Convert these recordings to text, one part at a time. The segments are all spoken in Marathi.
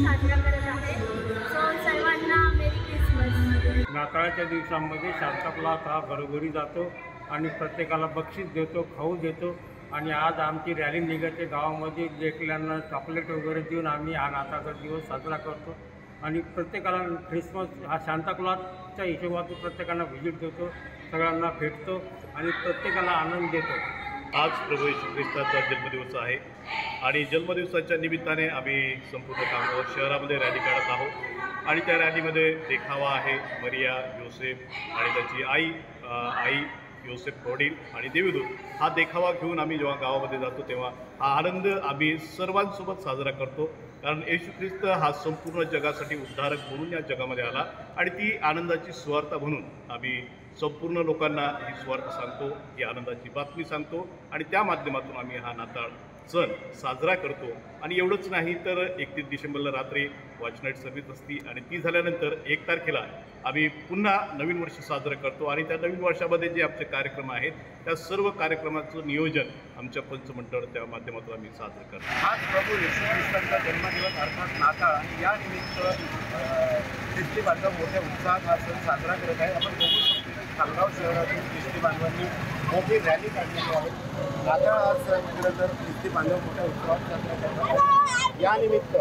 साजरा करत आहे. सो सर्वांना मेरी क्रिसमस. नाताळाच्या दिवसांमध्ये सांताक्लॉज हा घरोघरी जातो आणि प्रत्येकाला बक्षीस देतो, खाऊ देतो. आणि आज आमची रॅली निघते गावामध्ये, लेकरांना चॉकलेट वगैरे देऊन आम्ही हा नाताळचा दिवस साजरा करतो. आणि प्रत्येकाला ख्रिसमस हा सांताक्लॉजच्या हिशोबातून प्रत्येकांना व्हिजिट देतो, सगळ्यांना भेटतो आणि प्रत्येकाला आनंद देतो. आज प्रभू येशू ख्रिस्ताचा जन्मदिवस आहे आणि जन्मदिवसाच्या निमित्ताने आम्ही संपूर्ण खामगाव शहरामध्ये रॅली काढत आहोत. आणि त्या रॅलीमध्ये देखावा आहे. मरिया, योसेफ आणि त्याची आई योसेफ वडील आणि देवदूत हा देखावा घेऊन आम्ही जेव्हा गावामध्ये जातो तेव्हा हा आनंद आम्ही सर्वांसोबत साजरा करतो. कारण येशू ख्रिस्त हा संपूर्ण जगासाठी उद्धारक म्हणून या जगामध्ये आला आणि ती आनंदाची सुवार्ता म्हणून आम्ही संपूर्ण लोकांना ही सुवार्ता सांगतो, ही आनंदाची बातमी सांगतो आणि त्या माध्यमातून आम्ही हा नाताळ सण साजरा करतो. आणि एवढंच नाही तर 31 डिसेंबरला रात्री वॉच नाईट सर्व्हिस असते आणि ती झाल्यानंतर 1 तारखेला आम्ही पुन्हा नवीन वर्ष साजरं करतो. आणि त्या नवीन वर्षामध्ये जे आमचे कार्यक्रम आहेत त्या सर्व कार्यक्रमाचं नियोजन आमच्या पंचमंडळाच्या माध्यमातून आम्ही साजरं करतो. आज प्रभू येशू ख्रिस्तांचा जन्मदिवस अर्थात नाताळ आणि या निमित्त ख्रिस्ती बांधव मोठ्या उत्साहात हा सण साजरा करत आहे. आपण बघू शकतो की खामगाव शहरातून ख्रिस्ती बांधवांनी मोठी रॅली काढलेली आहे. नाताळ हा सण खरं तर ख्रिस्ती बांधव मोठ्या उत्साहात साजरा करतात आहे. या निमित्त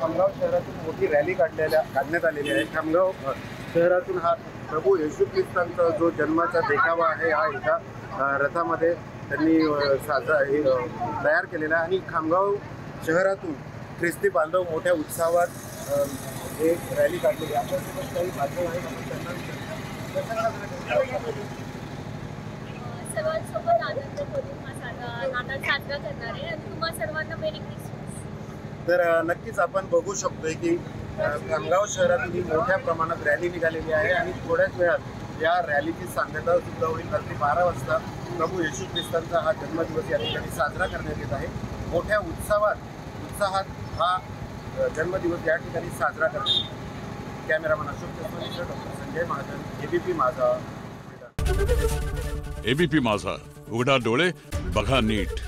खामगाव शहरातून मोठी रॅली काढण्यात आलेली आहे. खामगाव शहरातून हा प्रभू येशू ख्रिस्तांचा जो जन्माचा देखावा आहे हा एका रथामध्ये त्यांनी तयार केलेला आहे. आणि खामगाव शहरातून ख्रिस्ती बांधव मोठ्या उत्साहात एक रॅली काढलेली आहे. आपल्यासोबत काही बांधव आहेत, सर्वांसोबत आनंद करून हा नाताळ साजरा करणार आहे आणि तुम्हा सर्वांना मेरी क्रिसमस. तर नक्कीच आपण बघू शकतोय की खामगाव शहरातून ही मोठ्या प्रमाणात रॅली निघालेली आहे आणि थोड्याच वेळात या रॅलीची सांगता सुद्धा होईल. रात्री 12 वाजता प्रभू येशू ख्रिस्तांचा हा जन्मदिवस या ठिकाणी साजरा करण्यात येत आहे. मोठ्या उत्साहात हा जन्मदिवस या ठिकाणी साजरा करण्यात येतो. कॅमेरामॅन अशोक चष्मा, डॉक्टर संजय महाजन, एबीपी माझा. एबीपी माझा, उघडा डोळे बघा नीट.